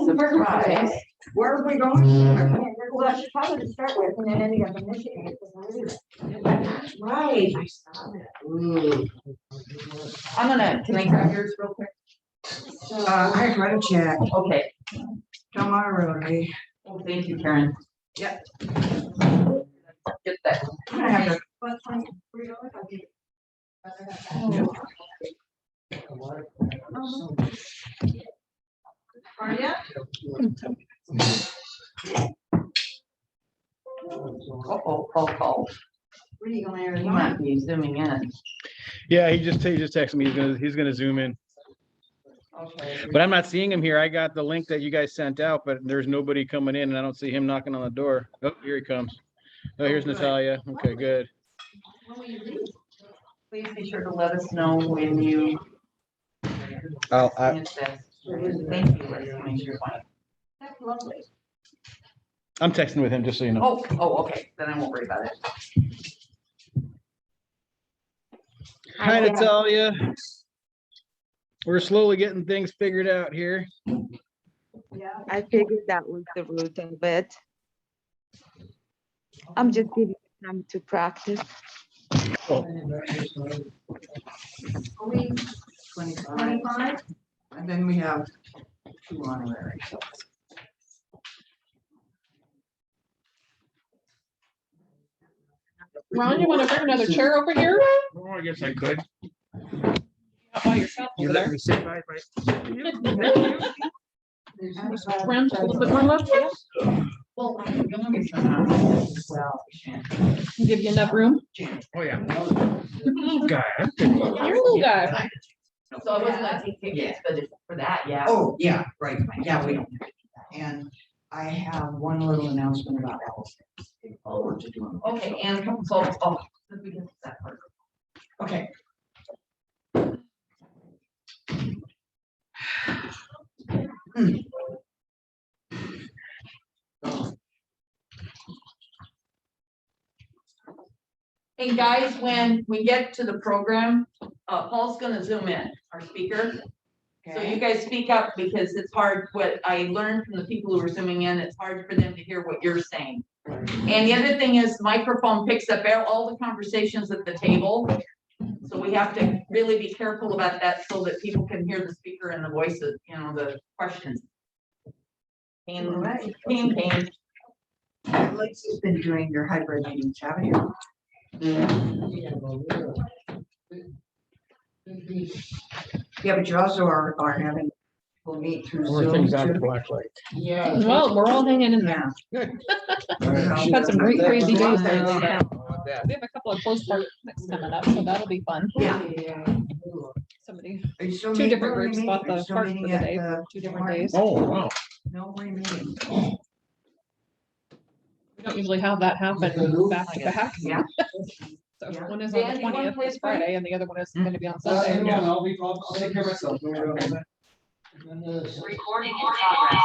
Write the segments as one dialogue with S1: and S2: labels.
S1: Surprise. Where are we going? Well, Chicago to start with, and then ending up in Michigan. Right.
S2: I'm gonna, can I grab yours real quick?
S1: I write a check.
S2: Okay.
S1: Come on, Rotary.
S2: Well, thank you, Karen.
S1: Yep.
S2: Get that.
S1: I'm gonna have to. Are ya?
S2: Call.
S1: Where are you going?
S2: You might be zooming in.
S3: Yeah, he just texted me. He's gonna zoom in.
S2: Okay.
S3: But I'm not seeing him here. I got the link that you guys sent out, but there's nobody coming in, and I don't see him knocking on the door. Oh, here he comes. Oh, here's Natalia. Okay, good.
S2: Please be sure to let us know when you. Thank you. Let's make sure.
S1: That's lovely.
S3: I'm texting with him just so you know.
S2: Oh, okay. Then I won't worry about it.
S3: Hi, Natalia. We're slowly getting things figured out here.
S1: Yeah.
S4: I figured that was the root of it. I'm just giving you time to practice.
S3: Oh.
S1: 25, and then we have 2 honorary.
S5: Ron, you want to bring another chair over here?
S3: Oh, I guess I could.
S5: Not by yourself over there.
S3: me sit by
S5: Ron, a little bit more left.
S2: Well,
S5: Give you enough room.
S3: Oh, yeah. God.
S5: You're a little guy.
S2: So I wasn't gonna take tickets, but for that, yeah.
S1: Oh, yeah, right. Yeah, we don't. And I have one little announcement about Allison. Forward to doing.
S2: Okay, and so, we can that part.
S1: Okay.
S2: Hey, guys, when we get to the program, Paul's gonna zoom in, our speaker. So you guys speak up because it's hard, what I learned from the people who are zooming in, it's hard for them to hear what you're saying. And the other thing is microphone picks up all the conversations at the table. So we have to really be careful about that so that people can hear the speaker and the voices, the questions. Pain.
S1: Lacey's been doing your hybrid meetings, haven't you? Yeah, but you also are having people meet through Zoom too.
S3: Yeah.
S5: Well, we're all hanging in there.
S1: Yeah.
S5: We've had some great crazy days there.
S3: Yeah.
S5: We have a couple of close parties coming up, so that'll be fun.
S1: Yeah.
S5: Somebody,
S1: Are you still
S5: two
S1: meeting?
S5: different
S1: Where are you
S5: groups
S1: meeting?
S5: bought
S1: Are you
S5: the
S1: still
S5: park for
S1: meeting
S5: the
S1: at,
S5: day, 2 different
S1: Martin?
S5: days.
S3: Oh, wow.
S1: No, where are you meeting?
S5: We don't usually have that happen back to back.
S1: Yeah.
S5: So
S1: Yeah.
S5: one is on the
S2: Dan, you wanna
S5: 20th,
S2: play
S5: this Friday, and the other one is going to be on Sunday.
S6: I'll take care of myself.
S2: Recording in progress.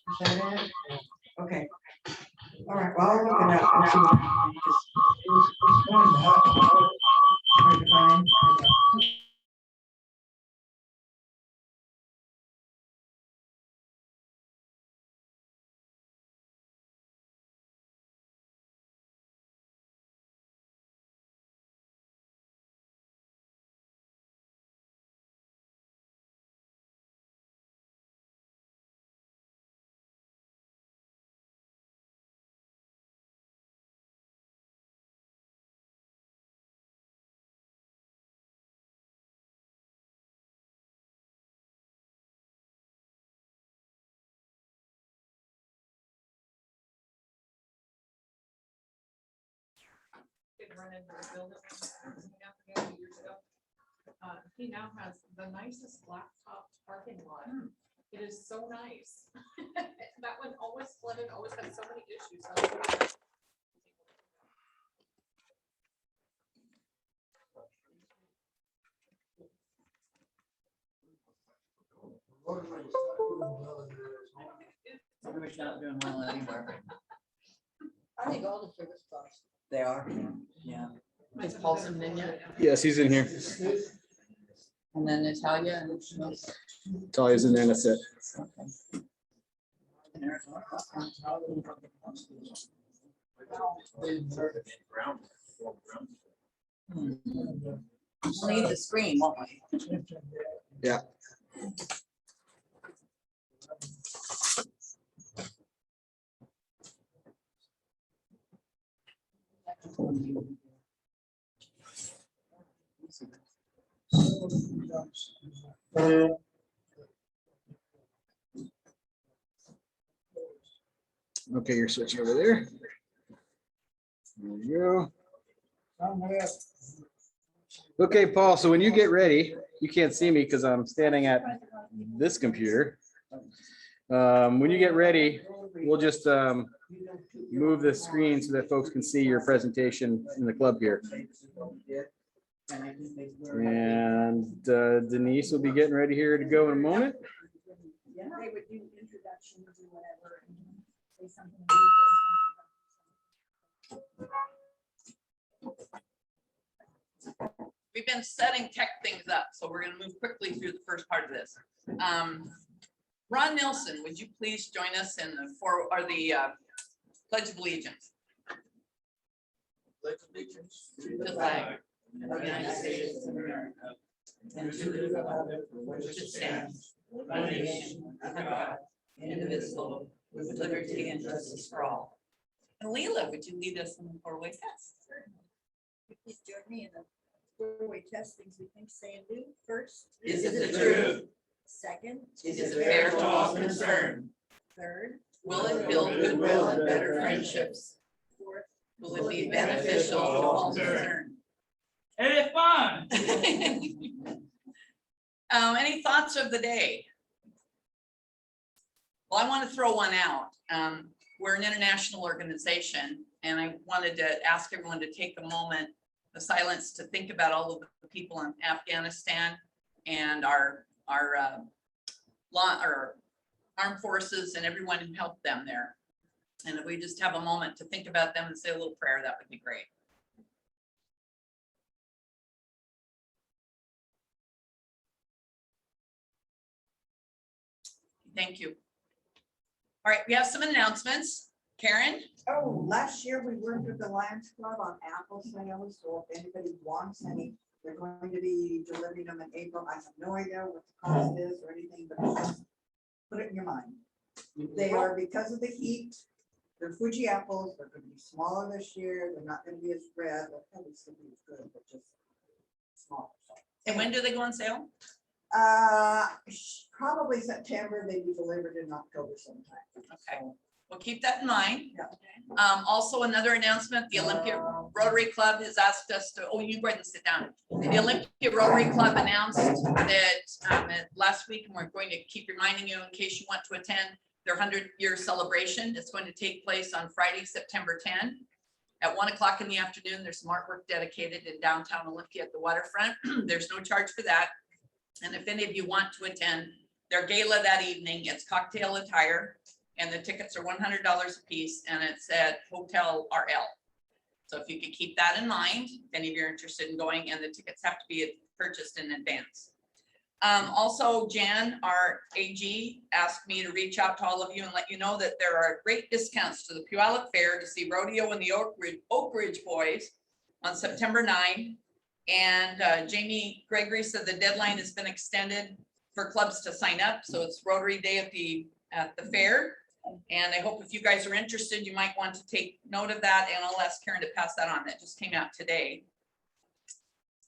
S1: Is that it? Okay. All right, well, I'll look it up and see what happens. Hard to find.
S5: Run into the building years ago. He now has the nicest blacktop parking lot. It is so nice. That one always flooded, always had so many issues.
S2: We're not doing well anymore.
S1: I think all the service costs. They are. Yeah.
S2: Is Paulson in yet?
S3: Yes, he's in here.
S2: And then Natalia and.
S3: Talia's in there, and that's it.
S2: We'll need the screen, won't we?
S3: Yeah. Okay, you're switching over there. There you go. Okay, Paul, so when you get ready, you can't see me because I'm standing at this computer. When you get ready, we'll just move the screen so that folks can see your presentation in the club here. And Denise will be getting ready here to go in a moment.
S1: They would do introductions or whatever. And say something.
S2: We've been setting tech things up, so we're gonna move quickly through the first part of this. Ron Nelson, would you please join us in the Pledge of Allegiance?
S7: Pledge allegiance
S2: To the flag of the United States of America and to the republic for which it stands, one nation, under God, indivisible, with liberty and justice for all. And Leela, would you lead us in the four-way test?
S8: Please join me in the four-way test, things we think, say, and do. First,
S2: Is it the truth?
S8: second,
S2: Is it fair to all concerned?
S8: third,
S2: Will it build goodwill and better friendships?
S8: fourth,
S2: Will it be beneficial to all concerned?
S6: And it's fun.
S2: Any thoughts of the day? Well, I want to throw one out. We're an international organization, and I wanted to ask everyone to take a moment of silence to think about all of the people in Afghanistan and our armed forces and everyone who helped them there. And if we just have a moment to think about them and say a little prayer, that would be great. Thank you. All right, we have some announcements. Karen?
S1: Oh, last year we worked with the Lions Club on apple sales, so if anybody wants any, they're going to be delivering them in April. I have no idea what the cost is or anything, but just put it in your mind. They are, because of the heat, they're Fuji apples, they're gonna be smaller this year, they're not gonna be as red, they'll probably still be as good, but just smaller.
S2: And when do they go on sale?
S1: Probably September, they'd be delivered in October sometime.
S2: Okay. We'll keep that in mind.
S1: Yeah.
S2: Also another announcement, the Olympia Rotary Club has asked us to, oh, you go ahead and sit down. The Olympia Rotary Club announced that last week, and we're going to keep reminding you in case you want to attend their 100-year celebration. It's going to take place on Friday, September 10 at 1 o'clock in the afternoon. There's some artwork dedicated in downtown Olympia at the waterfront. There's no charge for that. And if any of you want to attend their gala that evening, it's cocktail attire. And the tickets are $100 a piece, and it's at Hotel RL. So if you could keep that in mind, if any of you are interested in going, and the tickets have to be purchased in advance. Also, Jan, our AG, asked me to reach out to all of you and let you know that there are great discounts to the Puyallup Fair to see Rodeo and the Oak Ridge Boys on September 9. And Jamie Gregory said the deadline has been extended for clubs to sign up. So it's Rotary Day at the fair. And I hope if you guys are interested, you might want to take note of that, and I'll ask Karen to pass that on. That just came out today.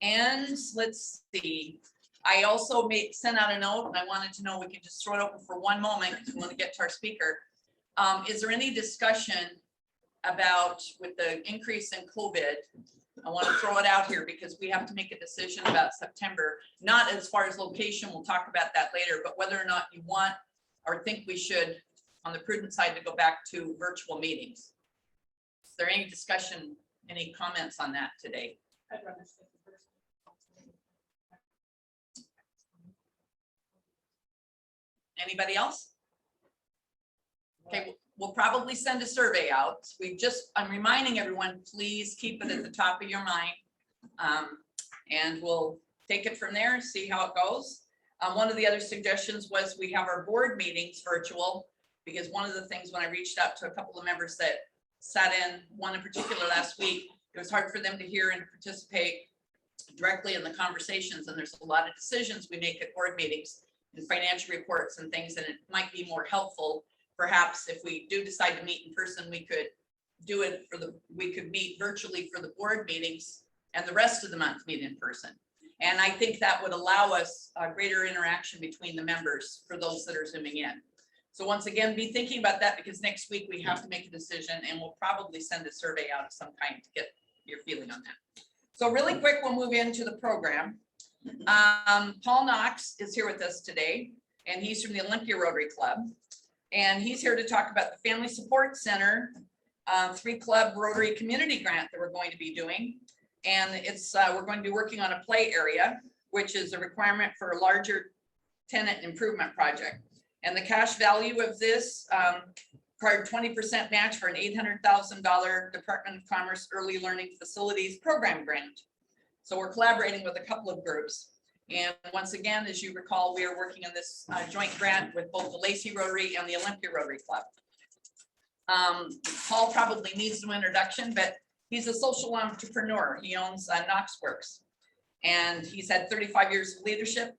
S2: And let's see, I also sent out a note, and I wanted to know, we can just throw it open for one moment because we want to get to our speaker. Is there any discussion about, with the increase in COVID, I want to throw it out here because we have to make a decision about September, not as far as location, we'll talk about that later, but whether or not you want or think we should, on the prudent side, to go back to virtual meetings. Is there any discussion, any comments on that today?
S5: I'd rather stick to first.
S2: Anybody else? Okay, we'll probably send a survey out. I'm reminding everyone, please keep it at the top of your mind.
S7: And we'll take it from there and see how it goes. One of the other suggestions was we have our board meetings virtual, because one of the things when I reached out to a couple of members that sat in, one in particular last week, it was hard for them to hear and participate directly in the conversations. And there's a lot of decisions we make at board meetings and financial reports and things. And it might be more helpful, perhaps, if we do decide to meet in person, we could do it we could meet virtually for the board meetings and the rest of the month meet in person. And I think that would allow us a greater interaction between the members for those that are zooming in. So once again, be thinking about that, because next week we have to make a decision, and we'll probably send a survey out of some kind to get your feeling on that. So really quick, we'll move into the program. Paul Knox is here with us today, and he's from the Olympia Rotary Club. And he's here to talk about the Family Support Center 3-club Rotary Community Grant that we're going to be doing. And it's we're going to be working on a play area, which is a requirement for a larger tenant improvement project. And the cash value of this required 20% match for an $800,000 Department of Commerce Early Learning Facilities Program grant. So we're collaborating with a couple of groups. And once again, as you recall, we are working on this joint grant with both the Lacey Rotary and the Olympia Rotary Club. Paul probably needs some introduction, but he's a social entrepreneur. He owns Knox Works, and he's had 35 years of leadership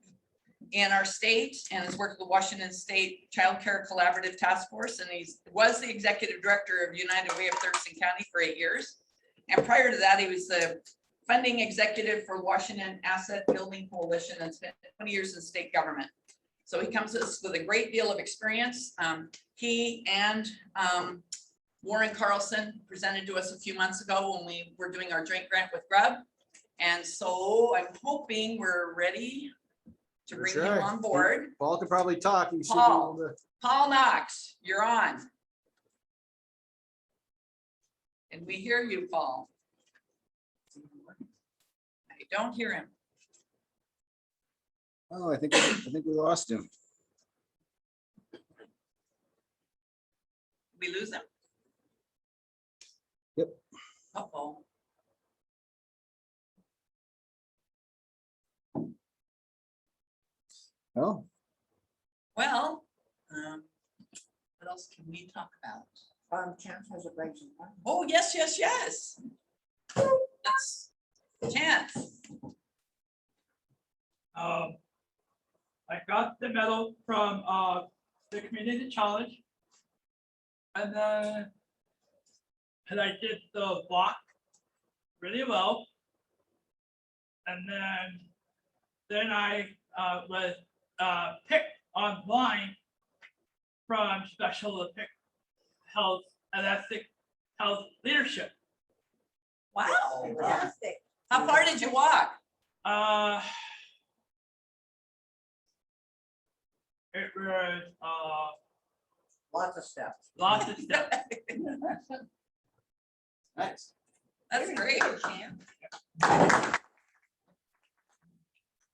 S7: in our state and has worked with the Washington State Child Care Collaborative Task Force. And he was the executive director of United Way of Thurston County for 8 years. And prior to that, he was the funding executive for Washington Asset Building Coalition and spent 20 years in state government. So he comes to us with a great deal of experience. He and Warren Carlson presented to us a few months ago when we were doing our joint grant with Grub. And so I'm hoping we're ready to bring him on board.
S3: Paul could probably talk. He should be
S7: Paul.
S3: able to.
S7: Paul Knox, you're on. And we hear you, Paul. I don't hear him.
S3: Oh, I think we lost him.
S7: We lose him?
S3: Yep.
S7: Uh-oh.
S3: Oh,
S7: Well, what else can we talk about?
S1: Chance has a raising.
S7: Oh, yes, yes, yes. That's Chance.
S6: I got the medal from the community challenge. And then I did the walk really well. And then I was picked online from Special Olympic Health Elastic Health Leadership.
S7: Wow.
S8: Fantastic.
S7: How far did you walk?
S6: It was
S1: Lots of steps.
S6: lots of steps.
S3: nice.
S7: That's great.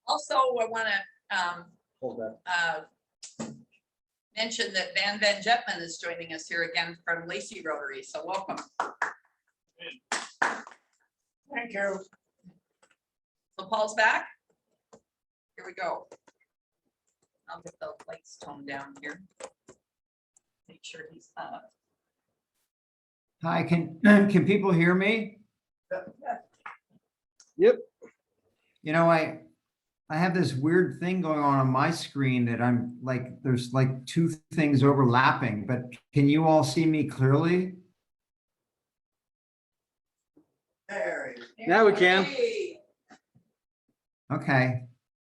S7: Also, I want to
S3: Hold that.
S7: mention that Van Jetman is joining us here again from Lacey Rotary. So welcome.
S6: Thank you.
S7: So Paul's back. Here we go. I'll get the lights toned down here. Make sure he's up.
S9: Hi, can people hear me?
S3: Yep.
S9: You know, I have this weird thing going on my screen that I'm like, there's like two things overlapping, but can you all see me clearly?
S1: There you
S3: Now we can.
S7: Hey,
S9: Okay,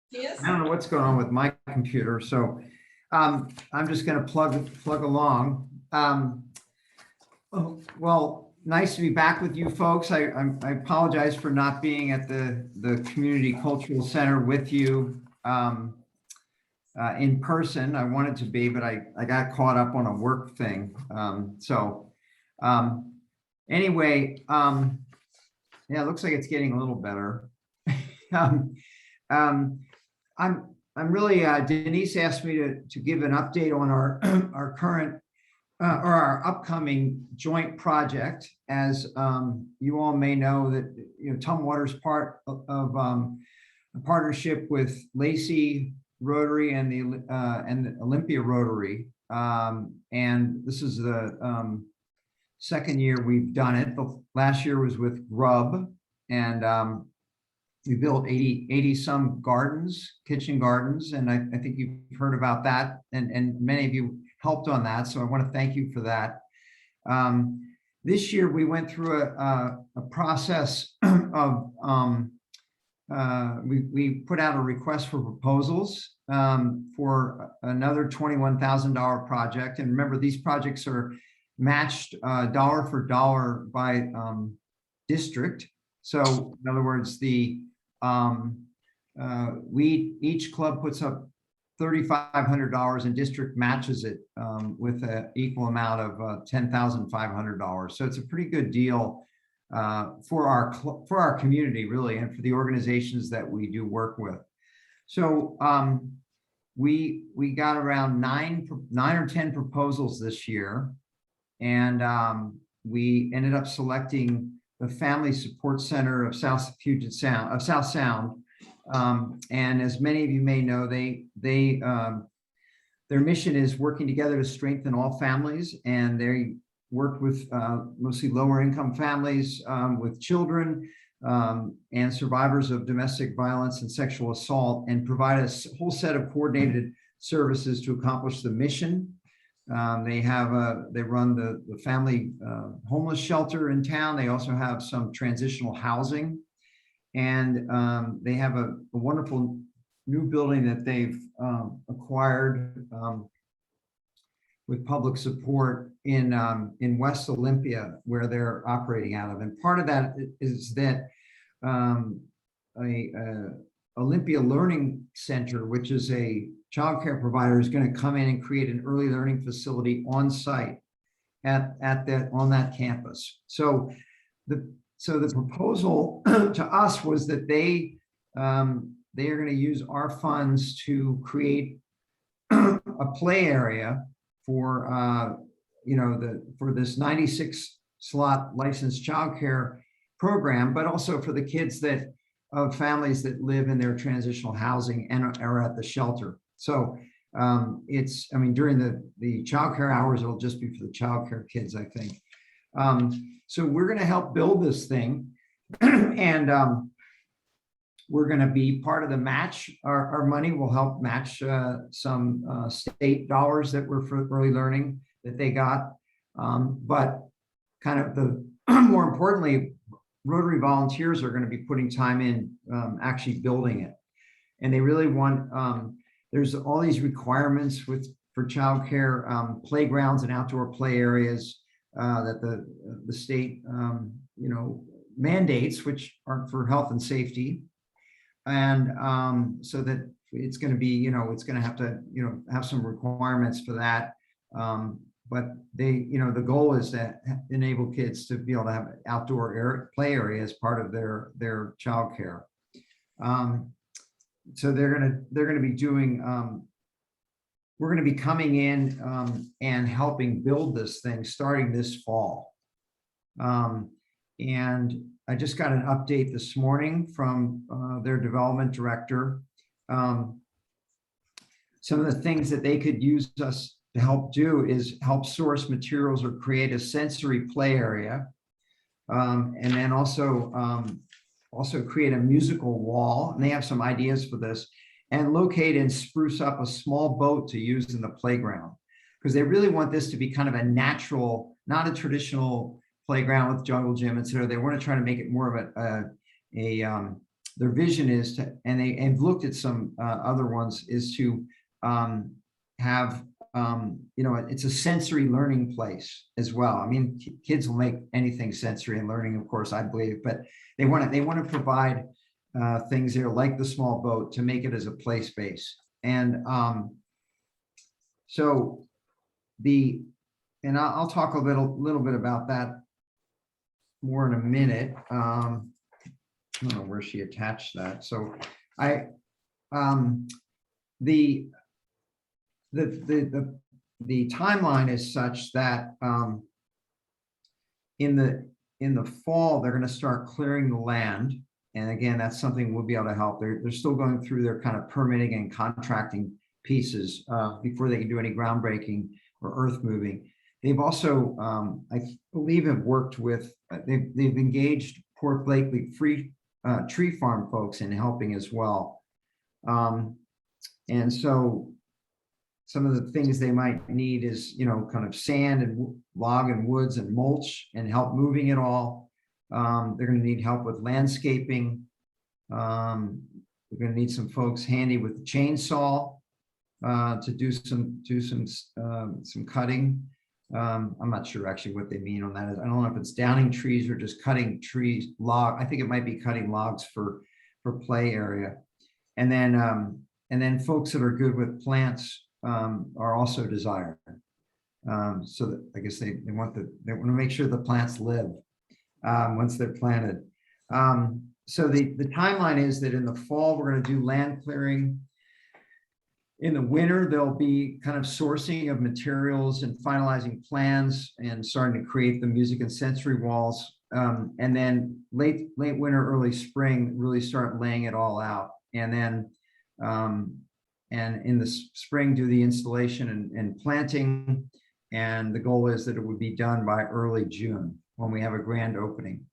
S7: he is.
S9: I don't know what's going on with my computer, so I'm just gonna plug along. Oh, well, nice to be back with you folks. I apologize for not being at the Community Cultural Center with you in person. I wanted to be, but I got caught up on a work thing. Anyway, yeah, it looks like it's getting a little better. I'm really, Denise asked me to give an update on our current or our upcoming joint project. As you all may know, that Tumwater is part of a partnership with Lacey Rotary and the Olympia Rotary. And this is the second year we've done it. The last year was with Grub, and we built 80 some gardens, kitchen gardens, and I think you've heard about that, and many of you helped on that, so I want to thank you for that. This year we went through a process of we put out a request for proposals for another $21,000 project, and remember, these projects are matched dollar for dollar by district. So in other words, each club puts up $3,500 and district matches it with an equal amount of $10,500. So it's a pretty good deal for our community, really, and for the organizations that we do work with. So we got around nine or 10 proposals this year, and we ended up selecting the Family Support Center of South Sound. And as many of you may know, their mission is working together to strengthen all families, and they work with mostly lower income families with children and survivors of domestic violence and sexual assault, and provide a whole set of coordinated services to accomplish the mission. They run the family homeless shelter in town. They also have some transitional housing, and they have a wonderful new building that they've acquired with public support in West Olympia, where they're operating out of. And part of that is that Olympia Learning Center, which is a childcare provider, is going to come in and create an early learning facility on site on that campus. So the proposal to us was that they are going to use our funds to create a play area for for this 96 slot licensed childcare program, but also for the kids of families that live in their transitional housing and are at the shelter. So during the childcare hours, it'll just be for the childcare kids, I think. So we're going to help build this thing, and we're going to be part of the match. Our money will help match some state dollars that were for early learning that they got. But kind of more importantly, Rotary volunteers are going to be putting time in actually building it. And they really want, there's all these requirements for childcare, playgrounds and outdoor play areas that the state, mandates, which are for health and safety. And so that it's going to be, it's going to have to, have some requirements for that. But the goal is to enable kids to be able to have outdoor play area as part of their childcare. So they're going to be doing, we're going to be coming in and helping build this thing starting this fall. And I just got an update this morning from their development director. Some of the things that they could use us to help do is help source materials or create a sensory play area. And then also create a musical wall. And they have some ideas for this, and locate and spruce up a small boat to use in the playground, because they really want this to be kind of a natural, not a traditional playground with jungle gym, etc. They want to try to make it more of their vision is to, and they've looked at some other ones, is to have, it's a sensory learning place as well. I mean, kids will make anything sensory and learning, of course, I believe, but they want to provide things there like the small boat to make it as a play space. And I'll talk a little bit about that more in a minute. I don't know where she attached that. So the the timeline is such that in the fall, they're gonna start clearing the land. And again, that's something we'll be able to help. They're still going through their kind of permitting and contracting pieces before they can do any groundbreaking or earth moving. They've also, I believe, have worked with, they've engaged Port Blakely tree farm folks in helping as well. And so some of the things they might need is, you know, kind of sand and log and woods and mulch and help moving it all. They're going to need help with landscaping. We're going to need some folks handy with the chainsaw to do some cutting. I'm not sure actually what they mean on that. I don't know if it's downing trees or just cutting trees, I think it might be cutting logs for play area. And then folks that are good with plants are also desired. So that I guess they want to make sure the plants live once they're planted. So the timeline is that in the fall, we're going to do land clearing. In the winter, there'll be kind of sourcing of materials and finalizing plans and starting to create the music and sensory walls. And then late winter, early spring, really start laying it all out. And then and in the spring, do the installation and planting. And the goal is that it would be done by early June when we have a grand opening.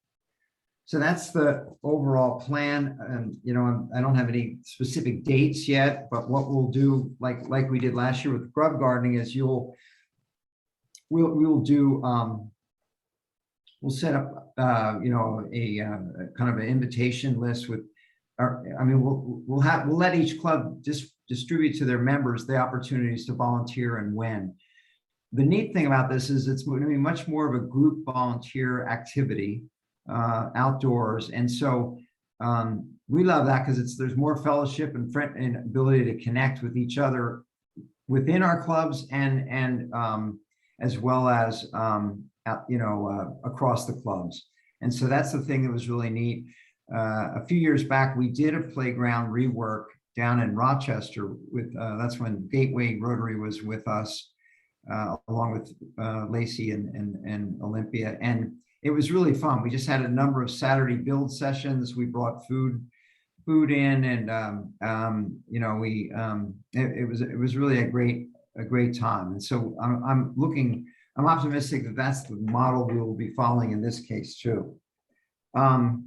S9: So that's the overall plan. And, you know, I don't have any specific dates yet, but what we'll do, like we did last year with grub gardening, is we'll set up, you know, a kind of an invitation list with, we'll let each club distribute to their members the opportunities to volunteer and win. The neat thing about this is it's going to be much more of a group volunteer activity outdoors. And so we love that because there's more fellowship and ability to connect with each other within our clubs and as well as you know, across the clubs. And so that's the thing that was really neat. A few years back, we did a playground rework down in Rochester with that's when Gateway Rotary was with us, along with Lacey and Olympia, and it was really fun. We just had a number of Saturday build sessions. We brought food in, and you know, it was really a great time. And so I'm optimistic that that's the model we will be following in this case too. And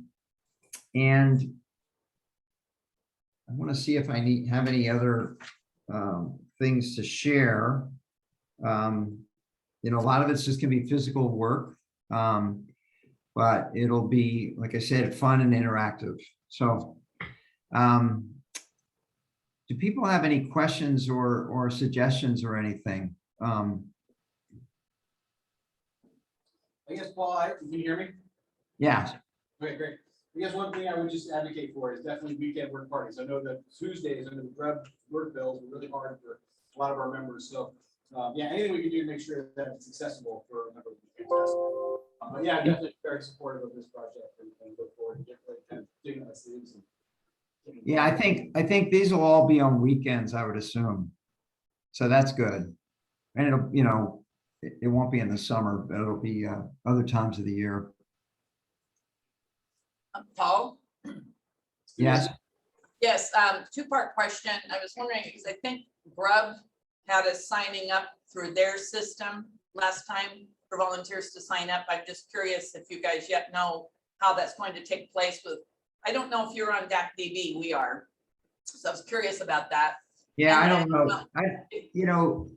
S9: I want to see if I have any other things to share. You know, a lot of it's just going to be physical work, but it'll be, like I said, fun and interactive. So, do people have any questions or suggestions or anything?
S3: I guess, Paul, can you hear me?
S9: Yeah.
S3: Okay, great. I guess one thing I would just advocate for is definitely weekend work parties. I know that Tuesdays under the grub work bills are really hard for a lot of our members. So yeah, anything we can do to make sure that it's accessible for members would be fantastic. But yeah, definitely very supportive of this project and look forward to kind of digging our sleeves.
S9: Yeah, I think these will all be on weekends, I would assume. So that's good. And it'll, you know, it won't be in the summer, but it'll be other times of the year.
S7: Paul?
S9: Yes.
S7: Yes, two-part question. I was wondering, because I think Grub had us signing up through their system last time for volunteers to sign up. I'm just curious if you guys yet know how that's going to take place with, I don't know if you're on DAC-DB, we are. So I was curious about that.
S9: Yeah,
S7: And
S9: I don't
S7: then,
S9: know. You know,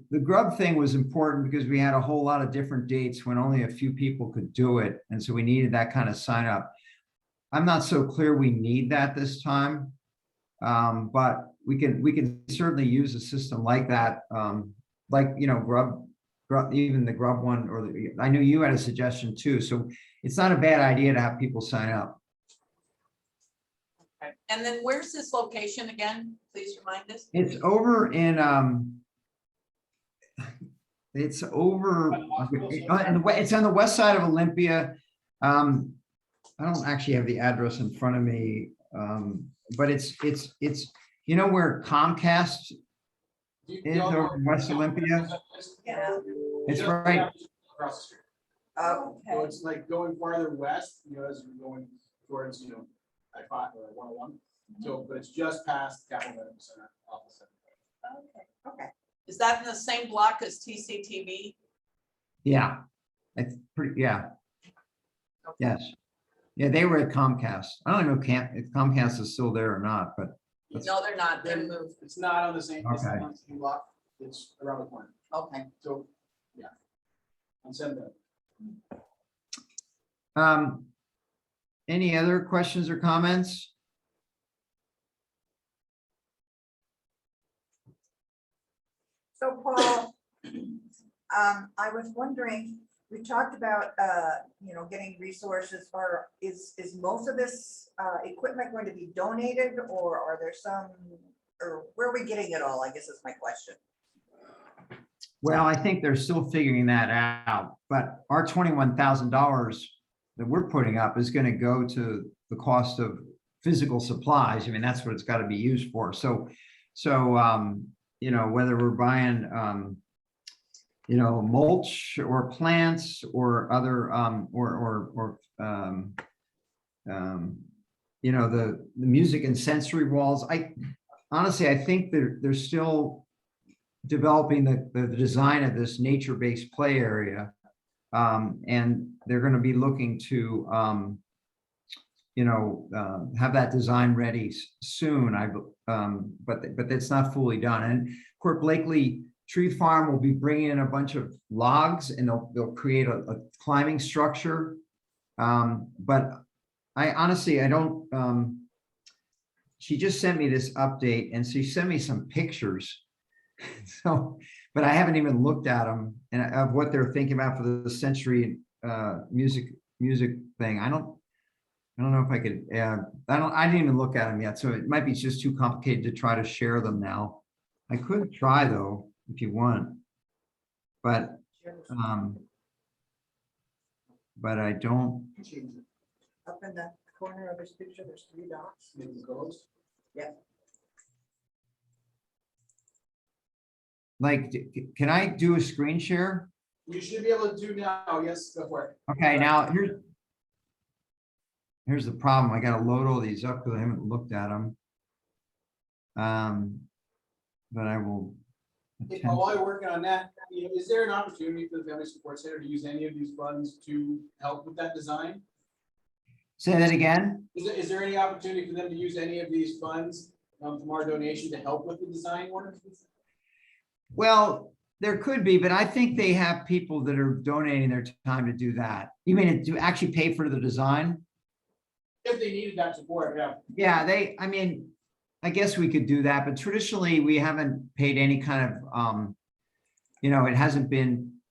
S9: the Grub thing was important because we had a whole lot of different dates when only a few people could do it. And so we needed that kind of sign up. I'm not so clear we need that this time, but we can certainly use a system like that, like, you know, Grub, even the Grub one, or I knew you had a suggestion too. So it's not a bad idea to have people sign up.
S7: okay. And then where's this location again? Please remind us.
S9: It's over in it's over it's on the west side of Olympia. I don't actually have the address in front of me, but it's you know where Comcast is over in West Olympia.
S1: Yeah.
S9: It's right,
S10: Across the street.
S1: Oh,
S10: So it's like going farther west, as you're going towards, I-5 or 101. So, but it's just past Capital Medical Center, office center.
S1: okay.
S7: Is that in the same block as TCTV?
S9: yeah. It's pretty, yeah. Yes. Yeah, they were at Comcast. I don't know if Comcast is still there or not, but
S7: No, they're not. They moved.
S10: It's not on the same, it's not
S9: Okay.
S10: on the same block, it's around the corner.
S7: Okay.
S10: So, yeah. On Sunday.
S9: any other questions or comments?
S1: So Paul, I was wondering, we talked about, getting resources, or is most of this equipment going to be donated, or are there some, or where are we getting it all, I guess is my question.
S9: Well, I think they're still figuring that out, but our $21,000 that we're putting up is going to go to the cost of physical supplies. I mean, that's what it's got to be used for. So, whether we're buying, mulch or plants or other, the music and sensory walls. Honestly, I think they're still developing the design of this nature-based play area. And they're going to be looking to, have that design ready soon. But it's not fully done. And of course, Blakely Tree Farm will be bringing in a bunch of logs, and they'll create a climbing structure. But I honestly, I don't. She just sent me this update, and she sent me some pictures. So, but I haven't even looked at them and of what they're thinking about for the sensory music thing. I don't know if I could. I didn't even look at them yet, so it might be just too complicated to try to share them now. I could try though, if you want, but I don't.
S1: Up in the corner of this picture, there's 3 dots.
S10: Maybe it goes.
S1: Yeah.
S9: Like, can I do a screen share?
S10: You should be able to do now, yes, go for it.
S9: Okay, now here's the problem. I gotta load all these up because I haven't looked at them. But I will. attempt-
S10: While you're working on that, is there an opportunity for the Family Support Center to use any of these funds to help with that design?
S9: Say that again?
S10: Is there any opportunity for them to use any of these funds from our donation to help with the design work?
S9: Well, there could be, but I think they have people that are donating their time to do that. You mean to actually pay for the design?
S10: If they needed that support, yeah.
S9: Yeah, I guess we could do that, but traditionally we haven't paid any kind of, it hasn't been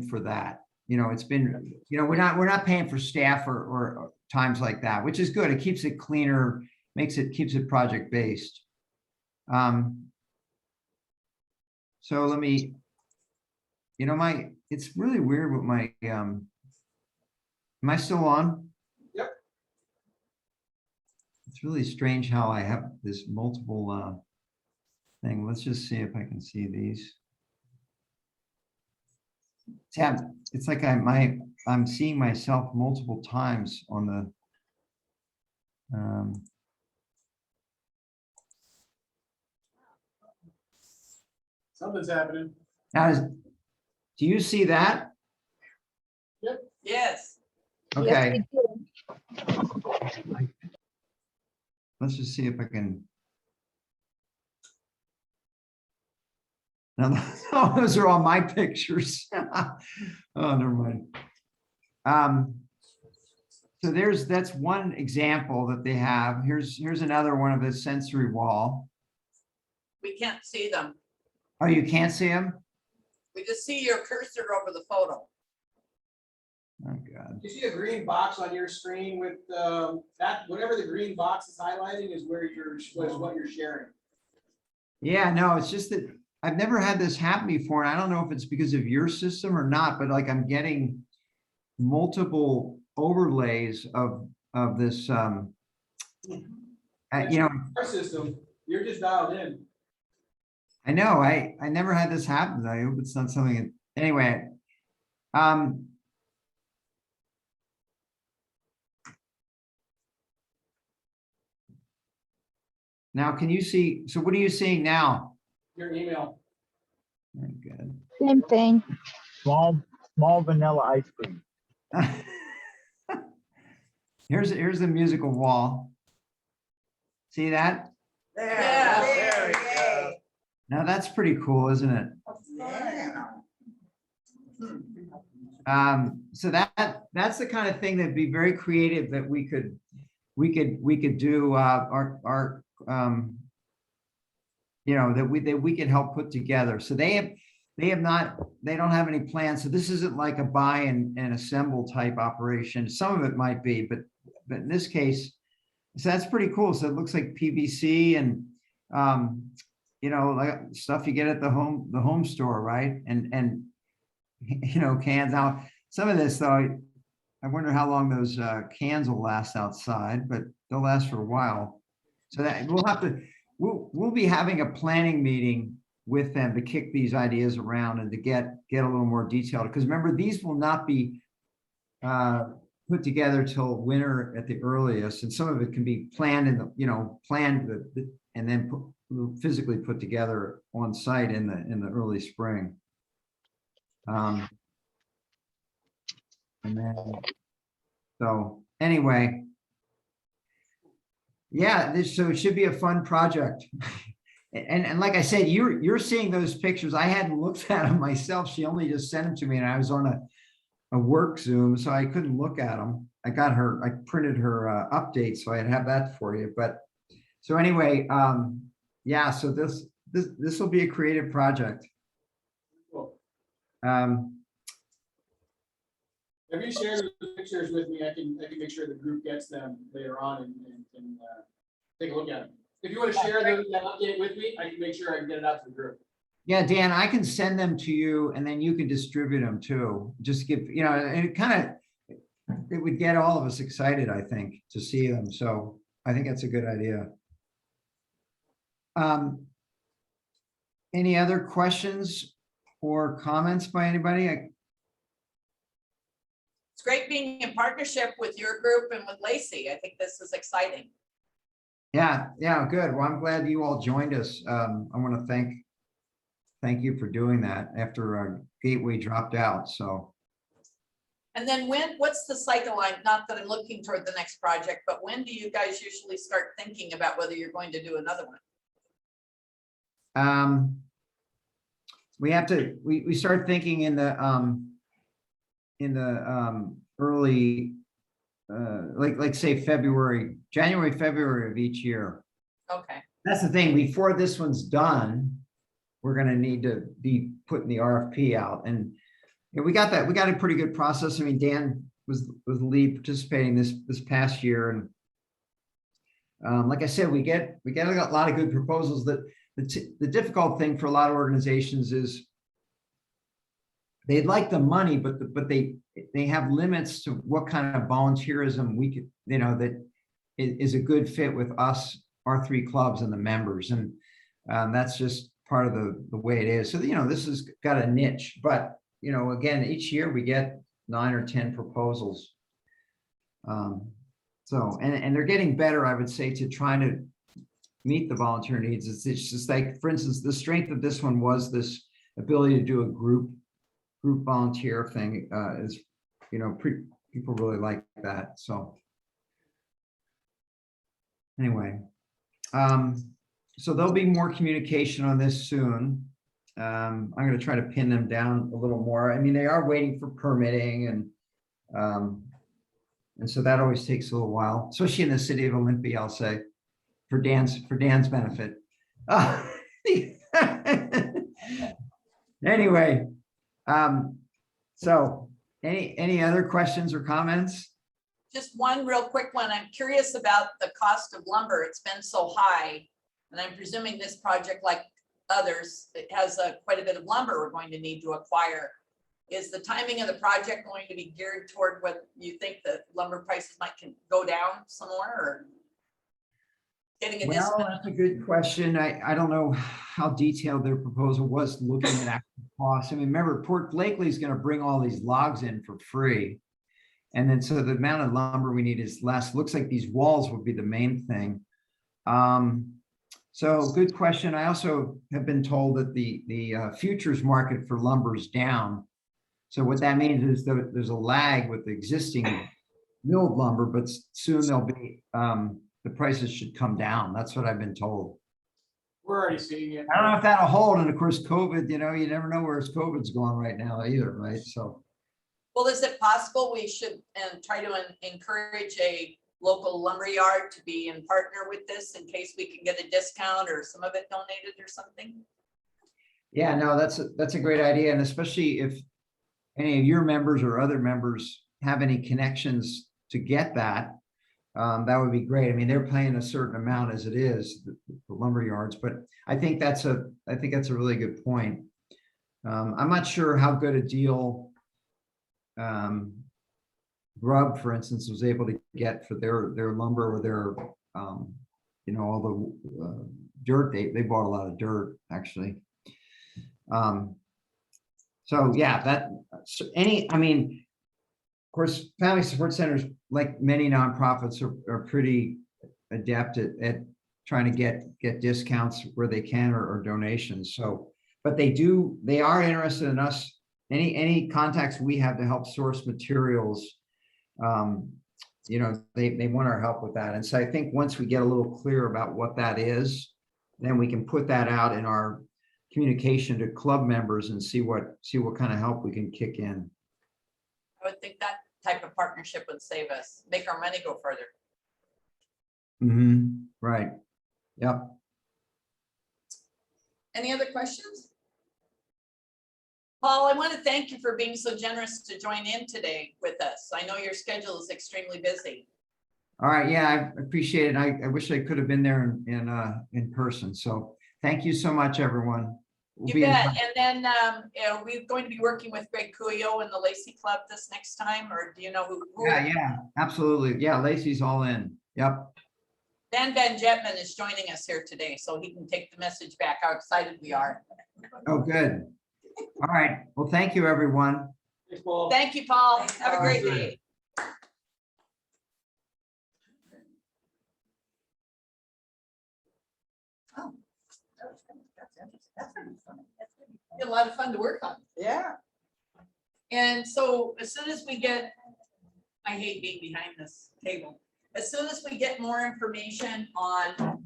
S9: for that. It's been, we're not paying for staff or times like that, which is good. It keeps it cleaner, keeps it project based. So let me, it's really weird with my, am I still on?
S10: Yep.
S9: It's really strange how I have this multiple thing. Let's just see if I can see these. It's like I'm seeing myself multiple times on the
S10: Something's happening.
S9: now, do you see that?
S7: Yes.
S9: Okay. Let's just see if I can. Now, those are all my pictures. Oh, never mind. So that's one example that they have. Here's another one of the sensory wall.
S7: We can't see them.
S9: Oh, you can't see them?
S7: We just see your cursor over the photo.
S9: Oh, God.
S10: You see a green box on your screen with that, whatever the green box is highlighting is what you're sharing.
S9: Yeah, no, it's just that I've never had this happen before. And I don't know if it's because of your system or not, but like I'm getting multiple overlays of this,
S10: Our system, you're just dialed in.
S9: I know, I never had this happen. I hope it's not something, anyway. Now, can you see, so what are you seeing now?
S10: Your email.
S9: Very good.
S4: Same thing.
S6: Small vanilla ice cream.
S9: Here's the musical wall. See that?
S1: There,
S2: Yeah,
S1: there,
S6: there we go.
S1: yay.
S9: Now that's pretty cool, isn't it?
S1: Yeah.
S9: So that's the kind of thing that'd be very creative that we could do, our, you know, that we could help put together. So they don't have any plans. So this isn't like a buy and assemble type operation. Some of it might be, but in this case, so that's pretty cool. So it looks like PVC and, you know, like stuff you get at the home store, right? And, you know, cans. Now, some of this though, I wonder how long those cans will last outside, but they'll last for a while. So that we'll be having a planning meeting with them to kick these ideas around and to get a little more detailed. Because remember, these will not be put together till winter at the earliest, and some of it can be planned in the, you know, and then physically put together on site in the early spring. And then, so anyway, yeah, so it should be a fun project. And like I said, you're seeing those pictures. I hadn't looked at them myself. She only just sent them to me, and I was on a work Zoom, so I couldn't look at them. I printed her update, so I'd have that for you. But so anyway, yeah, so this will be a creative project.
S10: Cool. If you share the pictures with me, I can make sure the group gets them later on and take a look at them. If you want to share that update with me, I can make sure I can get it out to the group.
S9: Yeah, Dan, I can send them to you and then you can distribute them too. Just give, you know, and it would get all of us excited, I think, to see them. So I think that's a good idea. Any other questions or comments by anybody?
S7: It's great being in partnership with your group and with Lacey. I think this is exciting.
S9: Yeah, good. Well, I'm glad you all joined us. I want to thank you for doing that after Gateway dropped out. So.
S7: And then what's the cycle line? Not that I'm looking toward the next project, but when do you guys usually start thinking about whether you're going to do another one?
S9: We start thinking in the early, like say January, February of each year.
S7: Okay.
S9: That's the thing. Before this one's done, we're going to need to be putting the RFP out. And we got that. We got a pretty good process. I mean, Dan was the lead participating this past year. And like I said, we get a lot of good proposals. That the difficult thing for a lot of organizations is they'd like the money, but they have limits to what kind of volunteerism we could, you know, that is a good fit with us, our three clubs and the members. And that's just part of the way it is. So, you know, this has got a niche, but, you know, again, each year we get 9 or 10 proposals. So, and they're getting better, I would say, to trying to meet the volunteer needs. It's just like, for instance, the strength of this one was this ability to do a group volunteer thing, is, you know, people really like that. So anyway, so there'll be more communication on this soon. I'm going to try to pin them down a little more. I mean, they are waiting for permitting, and so that always takes a little while, especially in the city of Olympia, I'll say, for Dan's benefit. Anyway, so any other questions or comments?
S7: Just one real quick one. I'm curious about the cost of lumber. It's been so high. And I'm presuming this project, like others, it has quite a bit of lumber we're going to need to acquire. Is the timing of the project going to be geared toward what you think the lumber prices might go down some more? Or? getting a
S9: Well,
S7: discount?
S9: that's a good question. I don't know how detailed their proposal was looking at actual costs. I mean, remember, Port Blakely is going to bring all these logs in for free. And then so the amount of lumber we need is less. Looks like these walls would be the main thing. So good question. I also have been told that the futures market for lumber is down. So what that means is that there's a lag with the existing milled lumber, but soon there'll be, the prices should come down. That's what I've been told.
S10: We're already seeing it.
S9: I don't know if that'll hold. And of course, COVID, you never know where COVID's going right now either, right? So.
S7: Well, is it possible we should try to encourage a local lumberyard to be in partner with this in case we can get a discount or some of it donated or something?
S9: Yeah, no, that's a great idea. And especially if any of your members or other members have any connections to get that, that would be great. I mean, they're paying a certain amount as it is, the lumber yards, but I think that's a really good point. I'm not sure how good a deal Grub, for instance, was able to get for their lumber or their, all the dirt. They bought a lot of dirt, actually. So yeah, of course, family support centers, like many nonprofits, are pretty adept at trying to get discounts where they can or donations. So, but they are interested in us. Any contacts we have to help source materials, they want our help with that. And so I think once we get a little clear about what that is, then we can put that out in our communication to club members and see what kind of help we can kick in.
S7: I would think that type of partnership would save us, make our money go further.
S9: Mm-hmm. Right. Yep.
S7: Any other questions? Paul, I want to thank you for being so generous to join in today with us. I know your schedule is extremely busy.
S9: All right. Yeah, I appreciate it. I wish I could have been there in person. So thank you so much, everyone. We'll
S7: You bet. And then we're going to be working with Greg Cuyo and the Lacey Club this next time, or do you know who?
S9: Yeah, absolutely. Yeah, Lacey's all in. Yep.
S7: Dan Van Jetman is joining us here today, so he can take the message back how excited we are.
S9: Oh, good. All right. Well, thank you, everyone.
S10: Thanks, Paul.
S7: Thank you, Paul.
S1: Thanks,
S7: Have a
S1: Paul.
S7: great day.
S1: Oh, that's interesting. That's pretty funny.
S7: Be a lot of fun to work on.
S1: Yeah.
S7: And so as soon as we get, I hate being behind this table. As soon as we get more information on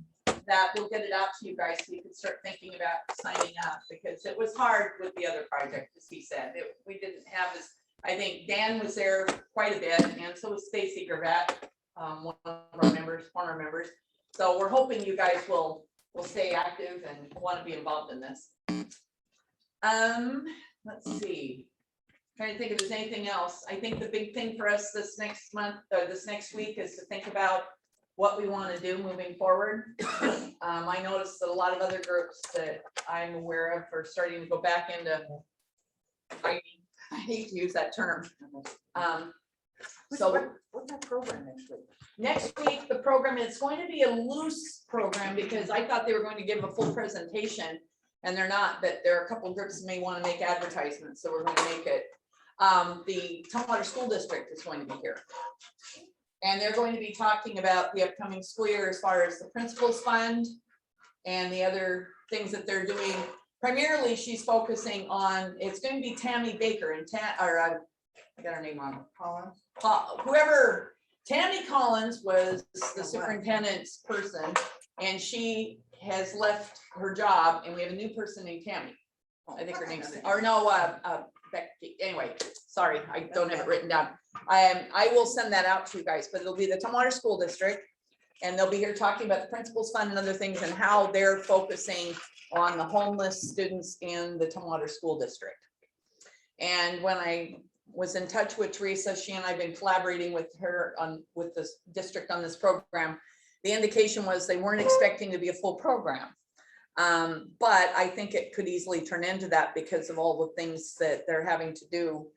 S7: that, we'll get it out to you guys so you can start thinking about signing up, because it was hard with the other project, as he said. We didn't have as, I think Dan was there quite a bit, and so was Stacy Gravatt, one of our members, former members. So we're hoping you guys will stay active and want to be involved in this. Let's see. Trying to think if there's anything else. I think the big thing for us this next month, or this next week, is to think about what we want to do moving forward. I noticed that a lot of other groups that I'm aware of are starting to go back into, I hate to use that term. So
S1: What's that program next week?
S7: next week, the program is going to be a loose program, because I thought they were going to give a full presentation, and they're not, but there are a couple of groups that may want to make advertisements, so we're going to make it. The Tumwater School District is going to be here. And they're going to be talking about the upcoming school year as far as the principals fund and the other things that they're doing. Primarily, she's focusing on, it's going to be Tammy Baker and I got her name on. Whoever, Tammy Collins was the superintendent's person, and she has left her job, and we have a new person named Tammy. I think her name's, or no, Becky. Anyway, sorry, I don't have it written down. I will send that out to you guys, but it'll be the Tumwater School District, and they'll be here talking about the Principals Fund and other things and how they're focusing on the homeless students in the Tumwater School District. And when I was in touch with Teresa, she and I have been collaborating with her with this district on this program. The indication was they weren't expecting to be a full program. But I think it could easily turn into that because of all the things that they're having to do.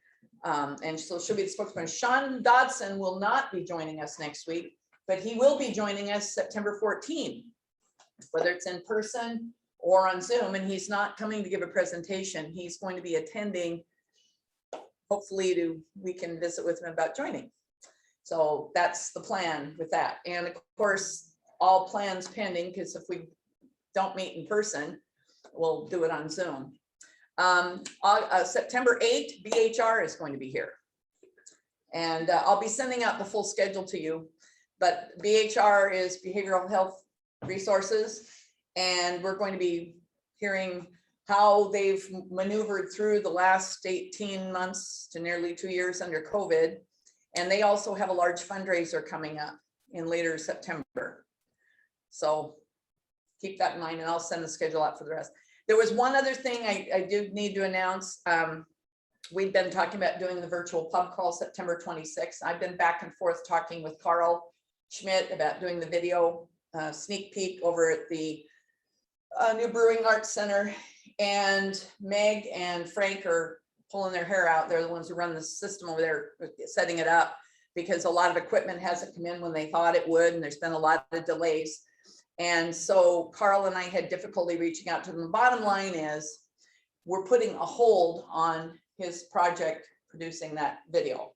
S7: And so she'll be the spokesman. Sean Dodson will not be joining us next week. but he will be joining us September 14th, whether it's in person or on Zoom, and he's not coming to give a presentation. He's going to be attending. Hopefully we can visit with him about joining. So that's the plan with that. And of course, all plans pending, because if we don't meet in person, we'll do it on Zoom. September 8th, BHR is going to be here. And I'll be sending out the full schedule to you, but BHR is Behavioral Health Resources. And we're going to be hearing how they've maneuvered through the last 18 months to nearly 2 years under COVID. And they also have a large fundraiser coming up in later September. So keep that in mind, and I'll send the schedule out for the rest. There was one other thing I do need to announce. We've been talking about doing the virtual pub crawl September 26th. I've been back and forth talking with Carl Schmidt about doing the video sneak peek over at the new Brewing Arts Center. And Meg and Frank are pulling their hair out. They're the ones who run the system over there, setting it up, because a lot of equipment hasn't come in when they thought it would, and there's been a lot of delays. And so Carl and I had difficulty reaching out to them. The bottom line is we're putting a hold on his project producing that video.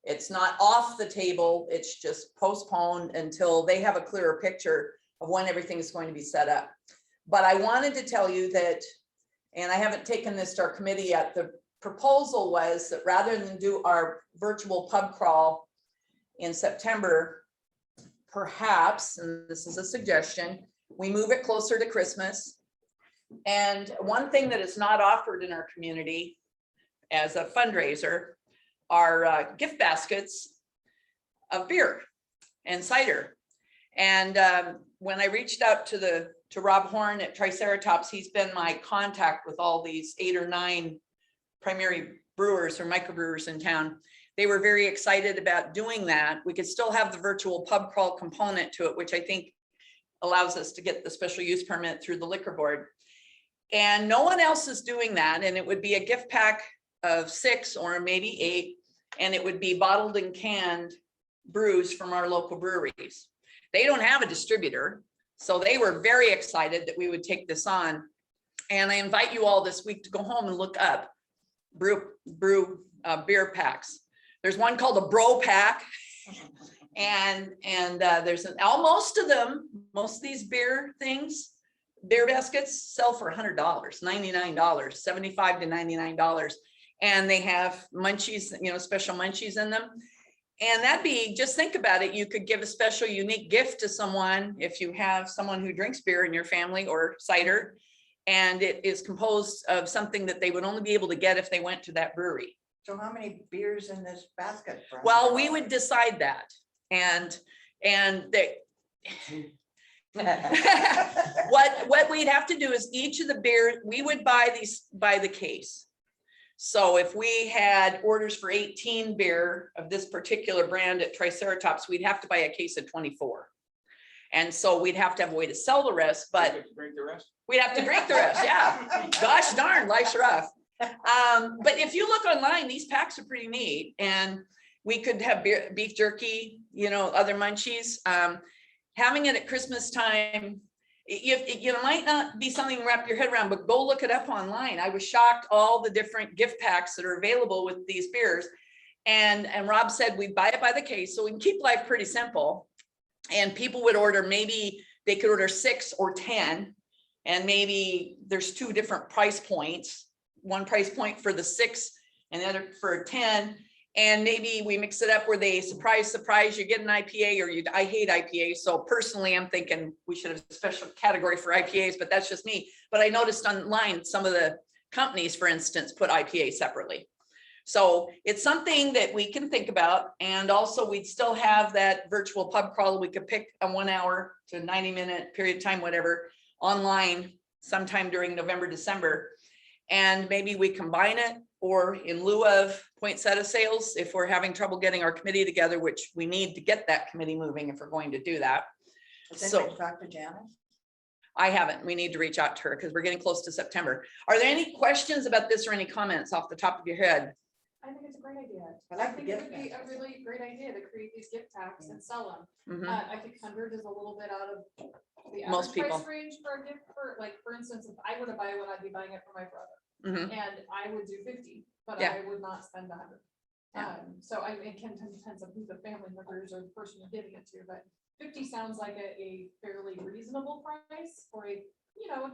S7: It's not off the table, it's just postponed until they have a clearer picture of when everything is going to be set up. But I wanted to tell you that, and I haven't taken this to our committee yet, the proposal was that rather than do our virtual pub crawl in September, perhaps, and this is a suggestion, we move it closer to Christmas. And one thing that is not offered in our community as a fundraiser are gift baskets of beer and cider. And when I reached out to Rob Horn at Triceratops, he's been my contact with all these 8 or 9 primary brewers or microbrewers in town. They were very excited about doing that. We could still have the virtual pub crawl component to it, which I think allows us to get the special use permit through the liquor board. And no one else is doing that. And it would be a gift pack of 6 or maybe 8, and it would be bottled and canned brews from our local breweries. They don't have a distributor, so they were very excited that we would take this on. And I invite you all this week to go home and look up beer packs. There's one called a bro pack, and there's most of these beer baskets sell for $100, $99, $75 to $99. And they have munchies, special munchies in them. And that'd be, just think about it. You could give a special unique gift to someone if you have someone who drinks beer in your family or cider, and it is composed of something that they would only be able to get if they went to that brewery.
S1: So how many beers in this basket? for
S7: Well, we
S1: $100?
S7: would decide that. And they, what we'd have to do is each of the beer, we would buy these by the case. So if we had orders for 18 beer of this particular brand at Triceratops, we'd have to buy a case of 24. And so we'd have to have a way to sell the rest, but
S10: Drink the rest.
S7: we'd have to drink the rest. Yeah. Gosh darn, life's rough. But if you look online, these packs are pretty neat, and we could have beef jerky, other munchies. Having it at Christmas time, it might not be something to wrap your head around, but go look it up online. I was shocked all the different gift packs that are available with these beers. And Rob said we'd buy it by the case, so we can keep life pretty simple. And people would order, maybe they could order 6 or 10, and maybe there's 2 different price points. One price point for the 6 and the other for 10. And maybe we mix it up where they surprise, you get an IPA, or I hate IPA. So personally, I'm thinking we should have a special category for IPAs, but that's just me. But I noticed online, some of the companies, for instance, put IPA separately. So it's something that we can think about. And also we'd still have that virtual pub crawl. We could pick a 1 hour to 90-minute period of time, whatever, online sometime during November, December. And maybe we combine it, or in lieu of poinsettia sales, if we're having trouble getting our committee together, which we need to get that committee moving if we're going to do that.
S1: Has
S7: So
S1: anybody talked to Janice?
S7: I haven't. We need to reach out to her because we're getting close to September. Are there any questions about this or any comments off the top of your head?
S5: I I think it's a great idea.
S1: I like the
S5: think it
S1: gift
S5: would be a
S1: baskets.
S5: really great idea to create these gift packs and sell them.
S7: Mhm.
S5: I think 100 is a little bit out of the
S7: Most
S5: average price
S7: people.
S5: range for a gift for, like, for instance, if I were to buy one, I'd be buying it for my brother.
S7: Mhm.
S5: And I would do 50, but
S7: Yeah.
S5: I would not spend 100.
S7: Yeah.
S5: So it can depends on who the family members or the person you're giving it to, but 50 sounds like a fairly reasonable price for a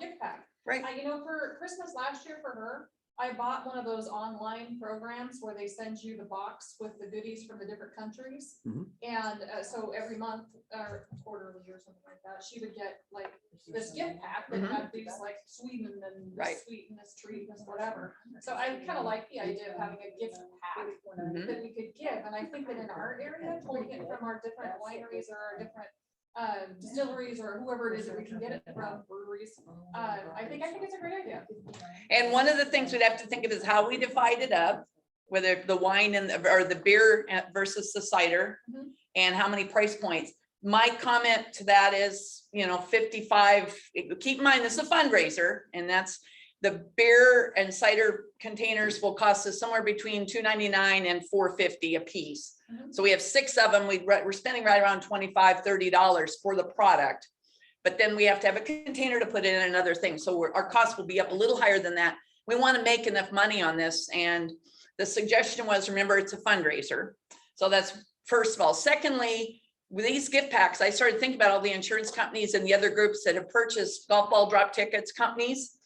S5: gift pack.
S7: Right.
S5: For Christmas last year for her, I bought one of those online programs where they send you the box with the goodies from the different countries.
S3: Mhm.
S5: And so every month or quarterly or something like that, she would get like this gift pack that
S7: Mhm.
S5: had these like Sweden and
S7: Right.
S5: this sweet and this treat and this whatever. So I kind of like the idea of having a gift pack
S7: Mhm.
S5: that we could give. And I think that in our area, pulling it from our different wineries or our different distilleries or whoever it is that we can get it from, breweries. I think it's a great idea.
S7: And one of the things we'd have to think of is how we divide it up, whether the wine or the beer versus the cider,
S5: Mhm.
S7: and how many price points. My comment to that is, 55, keep in mind, this is a fundraiser, and that's the beer and cider containers will cost us somewhere between $2.99 and $4.50 a piece.
S5: Mhm.
S7: So we have 6 of them. We're spending right around $25, $30 for the product. But then we have to have a container to put in and another thing. So our cost will be up a little higher than that. We want to make enough money on this. And the suggestion was, remember, it's a fundraiser. So that's first of all. Secondly, with these gift packs, I started thinking about all the insurance companies and the other groups that have purchased golf ball drop tickets companies.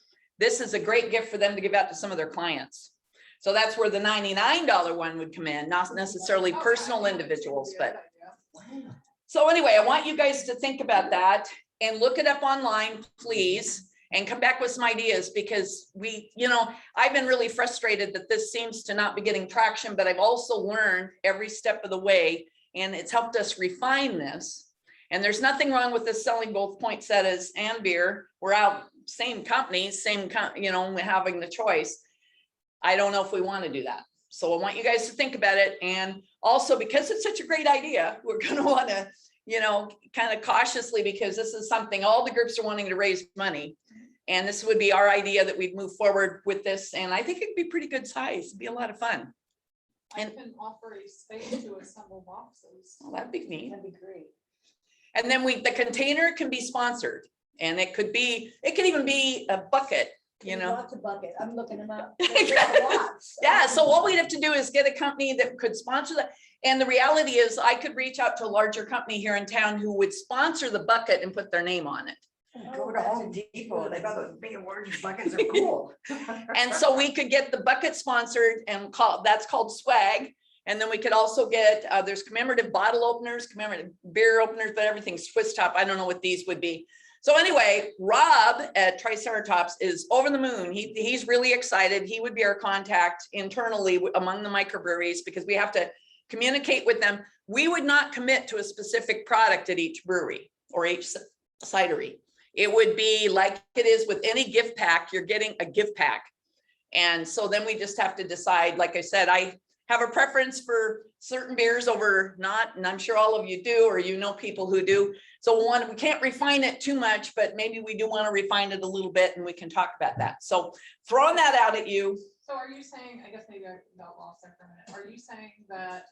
S7: This is a great gift for them to give out to some of their clients. So that's where the $99 one would come in, not necessarily
S5: Oh, yeah,
S7: personal
S5: I think it's
S7: individuals,
S5: a good
S7: but.
S5: idea.
S7: So anyway, I want you guys to think about that and look it up online, please, and come back with some ideas, because I've been really frustrated that this seems to not be getting traction, but I've also learned every step of the way, and it's helped us refine this. And there's nothing wrong with this selling both poinsettias and beer. We're out, same companies, having the choice. I don't know if we want to do that. So I want you guys to think about it. And also, because it's such a great idea, we're going to want to, kind of cautiously, because this is something all the groups are wanting to raise money. And this would be our idea that we'd move forward with this. And I think it'd be pretty good size. It'd be a lot of fun.
S5: I can offer a space to assemble boxes.
S7: Well, that'd be neat.
S8: That'd be great.
S7: And then the container can be sponsored, and it could even be a bucket,
S8: There's Lots of buckets. I'm looking them up.
S7: Lots. Yeah, so what we'd have to do is get a company that could sponsor that. And the reality is I could reach out to a larger company here in town who would sponsor the bucket and put their name on it.
S1: Go to Home Depot, they got those big orange buckets, are cool.
S7: And so we could get the bucket sponsored and that's called swag. And then we could also get, there's commemorative bottle openers, commemorative beer openers, but everything's twist top. I don't know what these would be. So anyway, Rob at Triceratops is over the moon. He's really excited. He would be our contact internally among the microbreweries, because we have to communicate with them. We would not commit to a specific product at each brewery or each cidery. It would be like it is with any gift pack, you're getting a gift pack. And so then we just have to decide, like I said, I have a preference for certain beers over not, and I'm sure all of you do, or people who do. So we can't refine it too much, but maybe we do want to refine it a little bit, and we can talk about that. So throwing that out at you.
S5: So are you saying, I guess maybe I got lost there for a minute. Are you saying that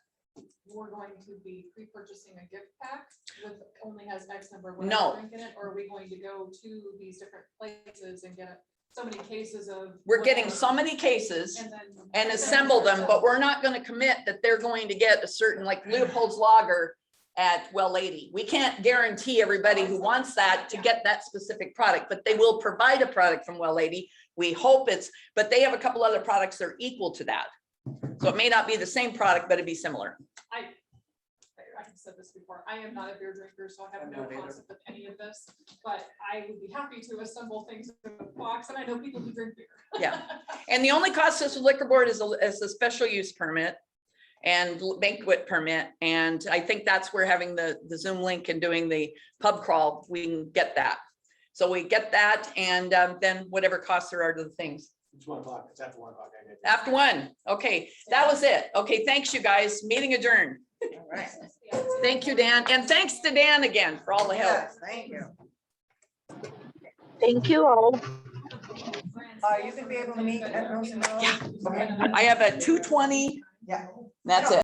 S5: we're going to be pre-purchasing a gift pack with only has X number of
S7: No.
S5: whatever drink in it? Or are we going to go to these different places and get so many cases of?
S7: We're getting
S5: whatever,
S7: so many cases
S5: and then
S7: and assemble them, but we're not going to commit that they're going to get a certain, like Leopold's Lager at Well Lady. We can't guarantee everybody who wants that to get that specific product, but they will provide a product from Well Lady. We hope but they have a couple other products that are equal to that. So it may not be the same product, but it'd be similar.
S5: I've said this before, I am not a beer drinker, so I have no concept of any of this, but I would be happy to assemble things in a box, and I know people who drink beer.
S7: Yeah. And the only cost to the liquor board is a special use permit and banquet permit. And I think that's where having the Zoom link and doing the pub crawl, we can get that. So we get that, and then whatever costs there are to the things.
S10: It's 1 o'clock, it's after 1 o'clock.
S7: After 1, okay, that was it. Okay, thanks you guys, meeting adjourned.
S1: All right.
S7: Thank you, Dan, and thanks to Dan again for all the help.
S1: Yes, thank you.
S4: Thank you all.
S1: You can be able to meet at Rosenthal?
S7: Yeah. I have a 2:20
S2: That's it.